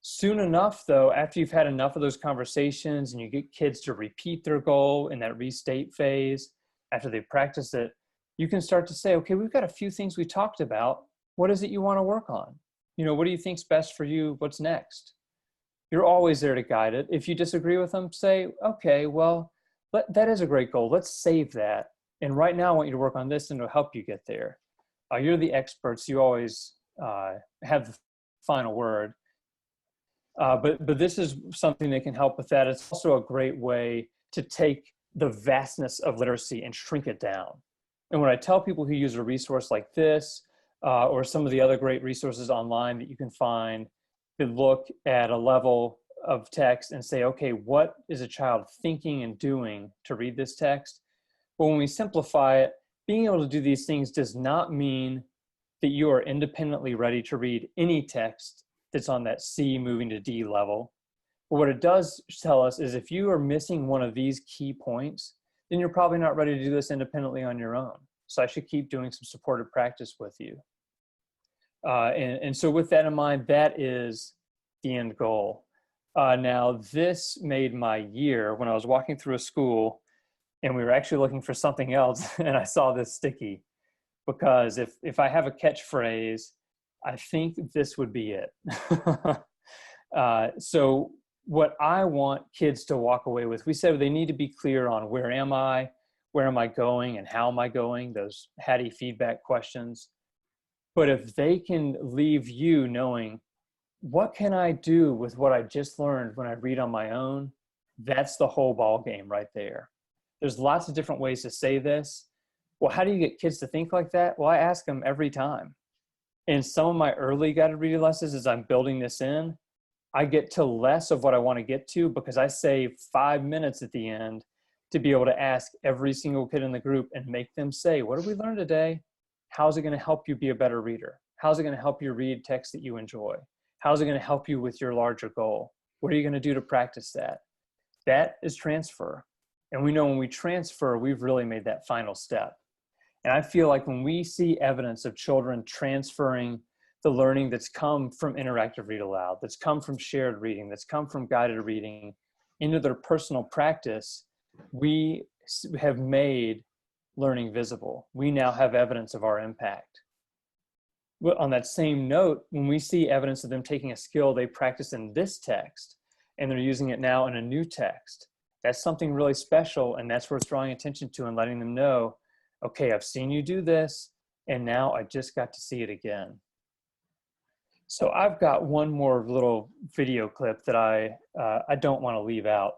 Soon enough, though, after you've had enough of those conversations and you get kids to repeat their goal in that restate phase, after they practice it, you can start to say, okay, we've got a few things we talked about. What is it you want to work on? You know, what do you think's best for you? What's next? You're always there to guide it. If you disagree with them, say, okay, well, that is a great goal. Let's save that. And right now I want you to work on this and it'll help you get there. You're the experts. You always have the final word. But this is something that can help with that. It's also a great way to take the vastness of literacy and shrink it down. And when I tell people who use a resource like this, or some of the other great resources online that you can find, that look at a level of text and say, okay, what is a child thinking and doing to read this text? But when we simplify it, being able to do these things does not mean that you are independently ready to read any text that's on that C moving to D level. But what it does tell us is if you are missing one of these key points, then you're probably not ready to do this independently on your own. So I should keep doing some supported practice with you. And so with that in mind, that is the end goal. Now, this made my year when I was walking through a school and we were actually looking for something else and I saw this sticky, because if I have a catchphrase, I think this would be it. So what I want kids to walk away with, we said they need to be clear on where am I going, and how am I going, those Hattie feedback questions. But if they can leave you knowing, what can I do with what I just learned when I read on my own? That's the whole ball game right there. There's lots of different ways to say this. Well, how do you get kids to think like that? Well, I ask them every time. In some of my early guided reading lessons, as I'm building this in, I get to less of what I want to get to because I save 5 minutes at the end to be able to ask every single kid in the group and make them say, what did we learn today? How's it going to help you be a better reader? How's it going to help you read text that you enjoy? How's it going to help you with your larger goal? What are you going to do to practice that? That is transfer. And we know when we transfer, we've really made that final step. And I feel like when we see evidence of children transferring the learning that's come from interactive read aloud, that's come from shared reading, that's come from guided reading into their personal practice, we have made learning visible. We now have evidence of our impact. Well, on that same note, when we see evidence of them taking a skill they practiced in this text and they're using it now in a new text, that's something really special, and that's worth drawing attention to and letting them know, okay, I've seen you do this, and now I just got to see it again. So I've got one more little video clip that I don't want to leave out.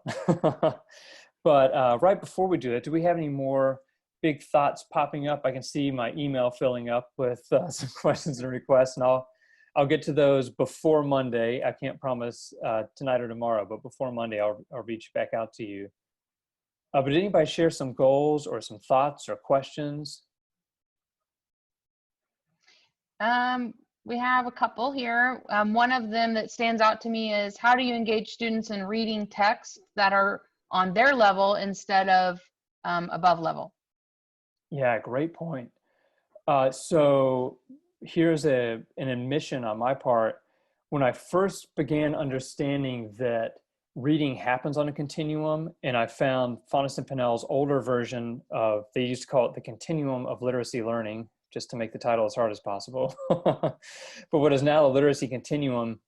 But right before we do that, do we have any more big thoughts popping up? I can see my email filling up with some questions and requests, and I'll get to those before Monday. I can't promise tonight or tomorrow, but before Monday, I'll reach back out to you. But did anybody share some goals or some thoughts or questions? We have a couple here. One of them that stands out to me is, how do you engage students in reading texts that are on their level instead of above level? Yeah, great point. So here's an admission on my part. When I first began understanding that reading happens on a continuum, and I found Faunus and Pinnell's older version of, they used to call it the continuum of literacy learning, just to make the title as hard as possible. But what is now the literacy continuum,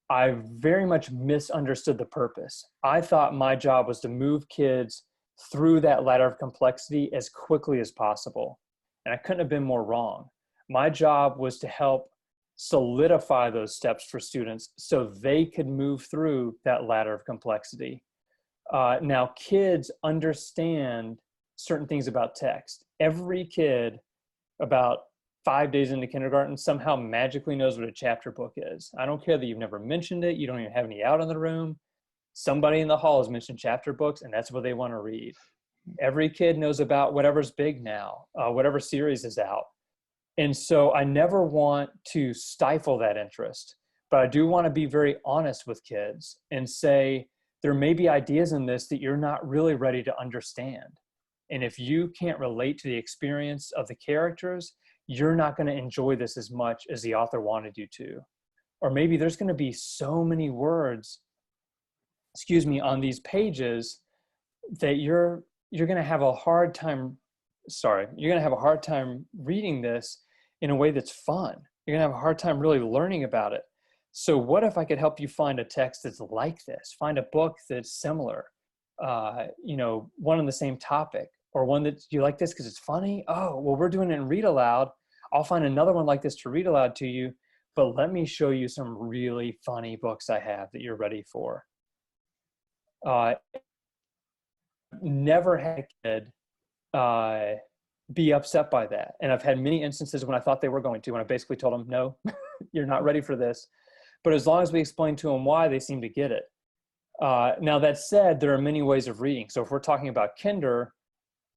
I very much misunderstood the purpose. I thought my job was to move kids through that ladder of complexity as quickly as possible. And I couldn't have been more wrong. My job was to help solidify those steps for students so they could move through that ladder of complexity. Now, kids understand certain things about text. Every kid about 5 days into kindergarten somehow magically knows what a chapter book is. I don't care that you've never mentioned it. You don't even have any out in the room. Somebody in the hall has mentioned chapter books, and that's what they want to read. Every kid knows about whatever's big now, whatever series is out. And so I never want to stifle that interest, but I do want to be very honest with kids and say, there may be ideas in this that you're not really ready to understand. And if you can't relate to the experience of the characters, you're not going to enjoy this as much as the author wanted you to. Or maybe there's going to be so many words, on these pages that you're going to have a hard time, reading this in a way that's fun. You're going to have a hard time really learning about it. So what if I could help you find a text that's like this? Find a book that's similar, one on the same topic, or one that you like this because it's funny. Oh, well, we're doing it in read aloud. I'll find another one like this to read aloud to you, but let me show you some really funny books I have that you're ready for. Never had a kid be upset by that. And I've had many instances when I thought they were going to, when I basically told them, no, you're not ready for this. But as long as we explain to them why, they seem to get it. Now that said, there are many ways of reading. So if we're talking about kinder,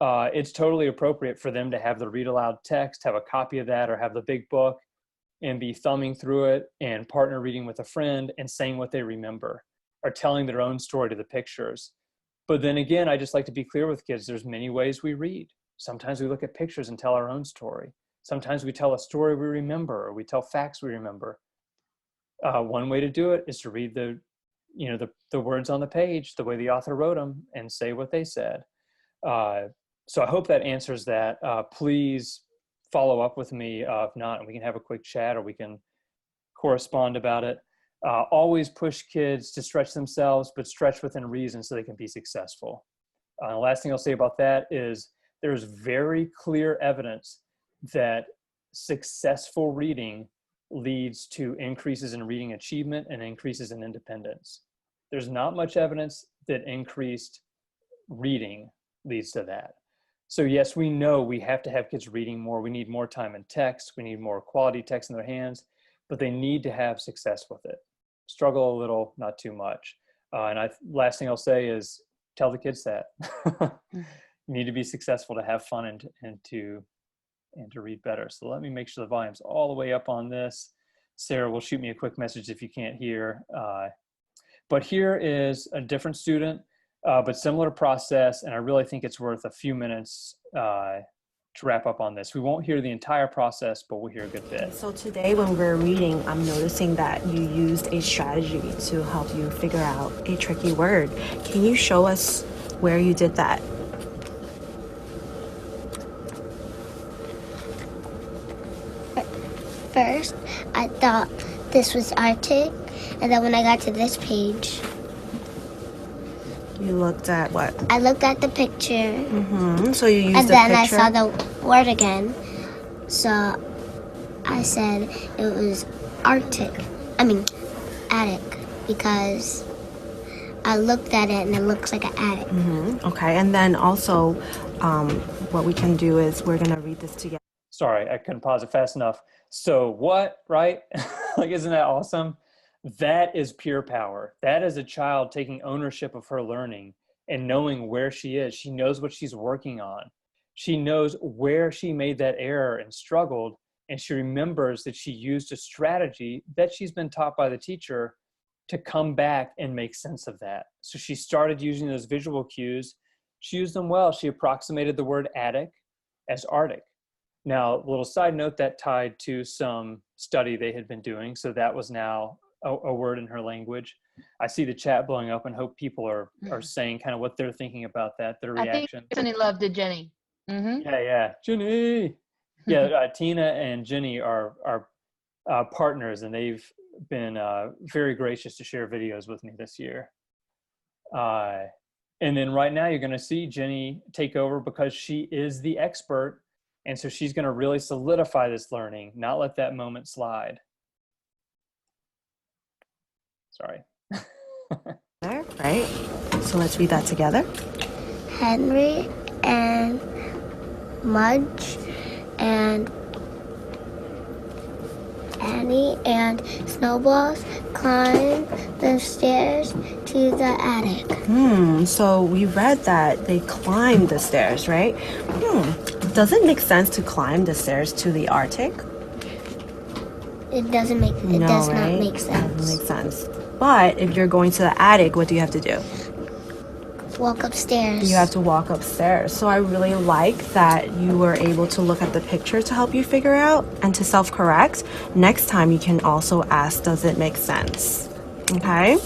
it's totally appropriate for them to have the read aloud text, have a copy of that, or have the big book and be thumbing through it and partner reading with a friend and saying what they remember or telling their own story to the pictures. But then again, I just like to be clear with kids, there's many ways we read. Sometimes we look at pictures and tell our own story. Sometimes we tell a story we remember, or we tell facts we remember. One way to do it is to read the words on the page the way the author wrote them and say what they said. So I hope that answers that. Please follow up with me. If not, and we can have a quick chat or we can correspond about it. Always push kids to stretch themselves, but stretch within reason so they can be successful. The last thing I'll say about that is there's very clear evidence that successful reading leads to increases in reading achievement and increases in independence. There's not much evidence that increased reading leads to that. So yes, we know we have to have kids reading more. We need more time in text. We need more quality text in their hands, but they need to have success with it. Struggle a little, not too much. Last thing I'll say is tell the kids that. You need to be successful to have fun and to read better. So let me make sure the volume's all the way up on this. Sarah will shoot me a quick message if you can't hear. But here is a different student, but similar process. And I really think it's worth a few minutes to wrap up on this. We won't hear the entire process, but we'll hear a good bit. So today when we're reading, I'm noticing that you used a strategy to help you figure out a tricky word. Can you show us where you did that? First, I thought this was Arctic, and then when I got to this page, You looked at what? I looked at the picture, So you used and the then picture? I saw the word again. So I said it was Arctic. Attic, because I looked at it and it looks like an attic. Okay, and then also what we can do is we're going to read this together. Sorry, I couldn't pause it fast enough. So what, right? Like, isn't that awesome? That is pure power. That is a child taking ownership of her learning and knowing where she is. She knows what she's working on. She knows where she made that error and struggled, and she remembers that she used a strategy that she's been taught by the teacher to come back and make sense of that. So she started using those visual cues. She used them well. She approximated the word attic as Arctic. Now, a little side note, that tied to some study they had been doing. So that was now a word in her language. I see the chat blowing up and hope people are saying kind of what they're thinking about that, their reaction. I think Jenny loved it, Jenny. Yeah. Jenny. Yeah, Tina and Jenny are partners, and they've been very gracious to share videos with me this year. And then right now you're going to see Jenny take over because she is the expert And so she's going to really solidify this learning, not let that moment slide. Sorry. Right? So let's read that together. Henry and Mudge and Annie and Snowballs climbed the stairs to the attic. So we read that they climbed the stairs, right? Does it make sense to climb the stairs to the Arctic? It does not make sense. It doesn't make sense. But if you're going to the attic, what do you have to do? Walk upstairs. You have to walk upstairs. So I really like that you were able to look at the picture to help you figure out and to self-correct. Next time you can also ask, does it make sense? Okay?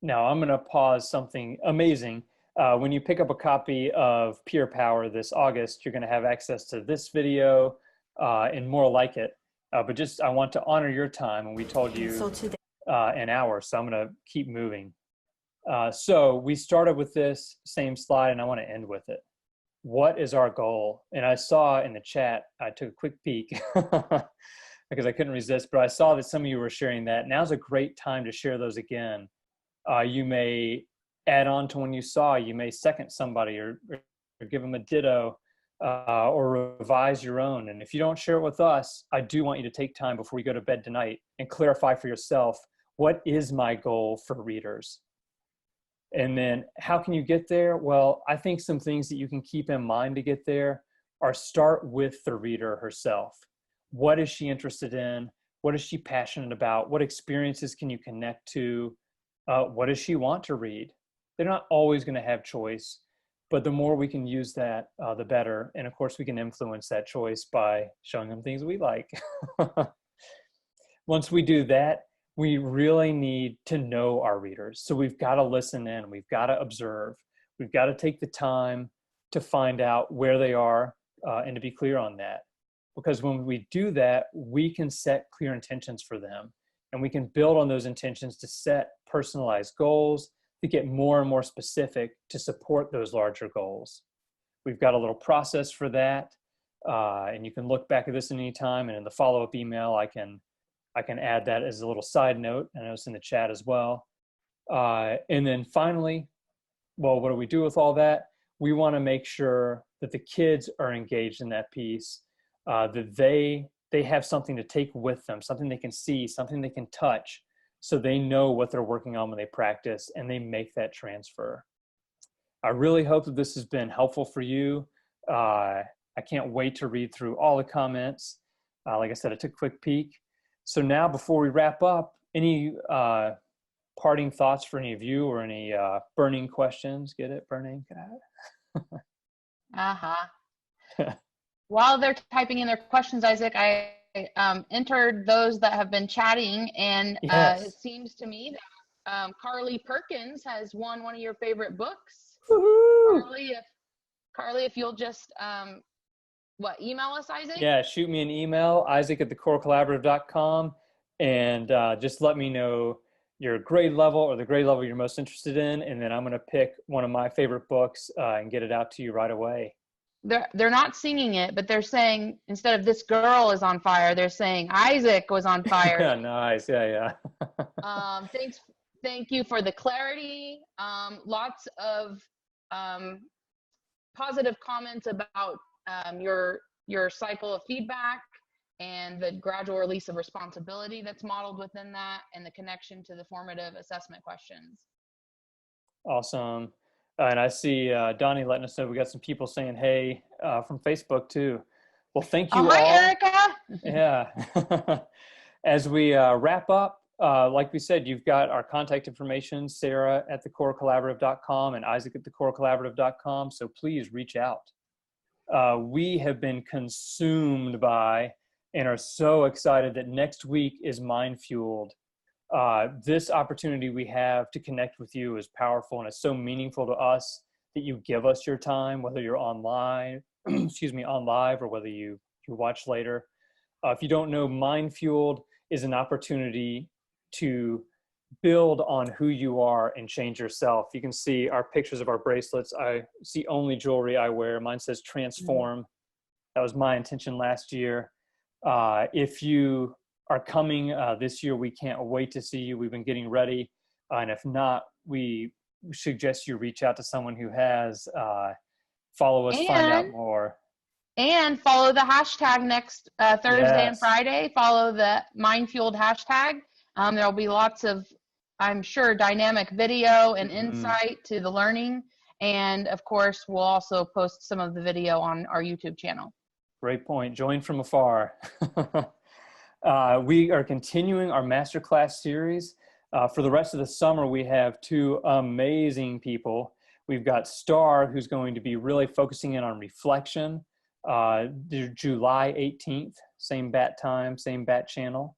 Now I'm going to pause something amazing. When you pick up a copy of Peer Power this August, you're going to have access to this video and more like it. But just, I want to honor your time, and we told you an hour, so I'm going to keep moving. So we started with this same slide, and I want to end with it. What is our goal? And I saw in the chat, I took a quick peek because I couldn't resist, but I saw that some of you were sharing that. Now's a great time to share those again. You may add on to when you saw, you may second somebody or give them a ditto or revise your own. And if you don't share it with us, I do want you to take time before you go to bed tonight and clarify for yourself, what is my goal for readers? And then how can you get there? Well, I think some things that you can keep in mind to get there are start with the reader herself. What is she interested in? What is she passionate about? What experiences can you connect to? What does she want to read? They're not always going to have choice, but the more we can use that, the better. And of course, we can influence that choice by showing them things we like. Once we do that, we really need to know our readers. So we've got to listen in, we've got to observe, we've got to take the time to find out where they are and to be clear on that. Because when we do that, we can set clear intentions for them, and we can build on those intentions to set personalized goals, to get more and more specific to support those larger goals. We've got a little process for that, and you can look back at this at any time, and in the follow-up email, I can add that as a little side note. I know it's in the chat as well. And then finally, well, what do we do with all that? We want to make sure that the kids are engaged in that piece, that they have something to take with them, something they can see, something they can touch, so they know what they're working on when they practice and they make that transfer. I really hope that this has been helpful for you. I can't wait to read through all the comments. Like I said, I took a quick peek. So now, before we wrap up, any parting thoughts for any of you, or any burning questions? Get it? Burning? While they're typing in their questions, Isaac, I entered those that have been chatting, and yes. It seems to me that Carly Perkins has won one of your favorite books. Carly, if you'll just email us, Isaac? Yeah, shoot me an email, isaac@thecoracollaborative.com, and just let me know your grade level or the grade level you're most interested in, and then I'm going to pick one of my favorite books and get it out to you right away. They're not singing it, but they're saying, instead of "this girl is on fire," they're saying Isaac was on fire. Nice, yeah. Thank you for the clarity. Lots of positive comments about your cycle of feedback and the gradual release of responsibility that's modeled within that, and the connection to the formative assessment questions. Awesome. And I see Donnie letting us know we got some people saying hey from Facebook too. Well, thank you all. Hi, Erica. Yeah. As we wrap up, like we said, you've got our contact information, Sarah@thecoracollaborative.com and Isaac@thecoracollaborative.com. So please reach out. We have been consumed by and are so excited that next week is Mind Fueled. This opportunity we have to connect with you is powerful, and it's so meaningful to us that you give us your time, whether you're online, on live, or whether you watch later. If you don't know, Mind Fueled is an opportunity to build on who you are and change yourself. You can see our pictures of our bracelets. I see only jewelry I wear. Mine says transform. That was my intention last year. If you are coming this year, we can't wait to see you. We've been getting ready. And if not, we suggest you reach out to someone who has. Follow us, find out more. And follow the hashtag next Thursday and Yes. Friday. Follow the Mind Fueled hashtag. There'll be lots of, I'm sure, dynamic video and insight to the learning. And of course, we'll also post some of the video on our YouTube channel. Great point. Join from afar. We are continuing our masterclass series. For the rest of the summer, we have two amazing people. We've got Star, who's going to be really focusing in on reflection. July 18th, same bat time, same bat channel.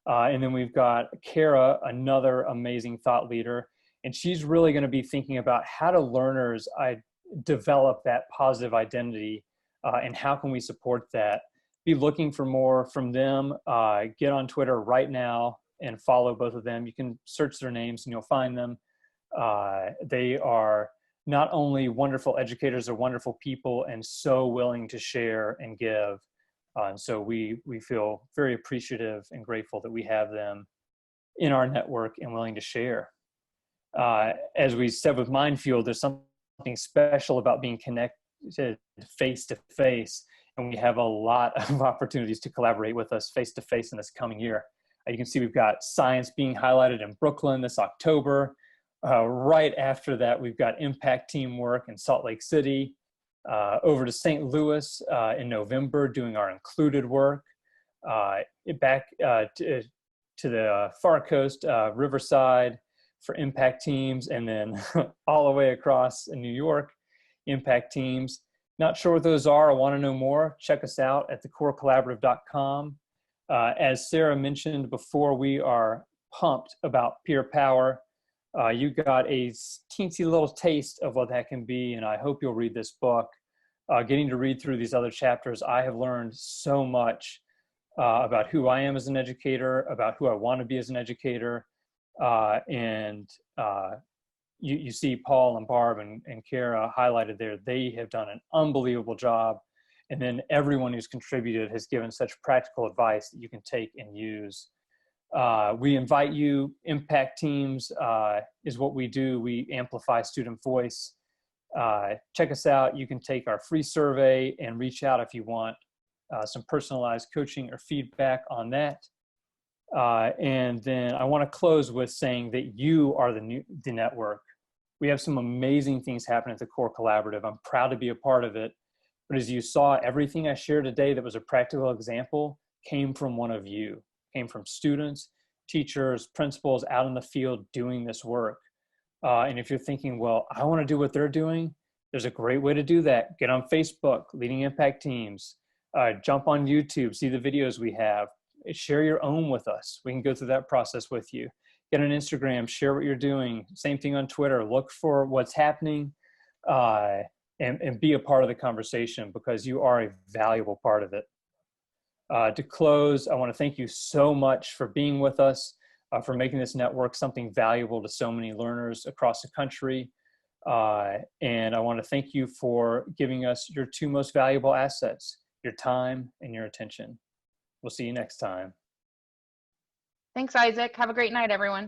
And then we've got Kara, another amazing thought leader. And she's really going to be thinking about how do learners develop that positive identity and how can we support that. Be looking for more from them. Get on Twitter right now and follow both of them. You can search their names and you'll find them. They are not only wonderful educators, they're wonderful people and so willing to share and give. And so we feel very appreciative and grateful that we have them in our network and willing to share. As we said with Mind Fueled, there's something special about being connected face to face. And we have a lot of opportunities to collaborate with us face to face in this coming year. You can see we've got science being highlighted in Brooklyn this October. Right after that, we've got impact teamwork in Salt Lake City. Over to St. Louis in November, doing our included work. Back to the far coast, Riverside for impact teams, and then all the way across in New York, impact teams. Not sure what those are or want to know more, check us out at thecorecollaborative.com. As Sarah mentioned before, we are pumped about peer power. You got a teensy little taste of what that can be, and I hope you'll read this book. Getting to read through these other chapters, I have learned so much about who I am as an educator, about who I want to be as an educator, and you see Paul and Barb and Kara highlighted there. They have done an unbelievable job. And then everyone who's contributed has given such practical advice that you can take and use. We invite you. Impact teams is what we do. We amplify student voice. Check us out. You can take our free survey and reach out if you want some personalized coaching or feedback on that. And then I want to close with saying that you are the network. We have some amazing things happening at the Core Collaborative. I'm proud to be a part of it. But as you saw, everything I shared today that was a practical example came from one of you, came from students, teachers, principals out in the field doing this work. And if you're thinking, well, I want to do what they're doing, there's a great way to do that. Get on Facebook, Leading Impact Teams, jump on YouTube, see the videos we have, share your own with us. We can go through that process with you. Get on Instagram, share what you're doing. Same thing on Twitter, look for what's happening and be a part of the conversation because you are a valuable part of it. To close, I want to thank you so much for being with us, for making this network something valuable to so many learners across the country. And I want to thank you for giving us your two most valuable assets, your time and your attention. We'll see you next time. Thanks, Isaac. Have a great night, everyone.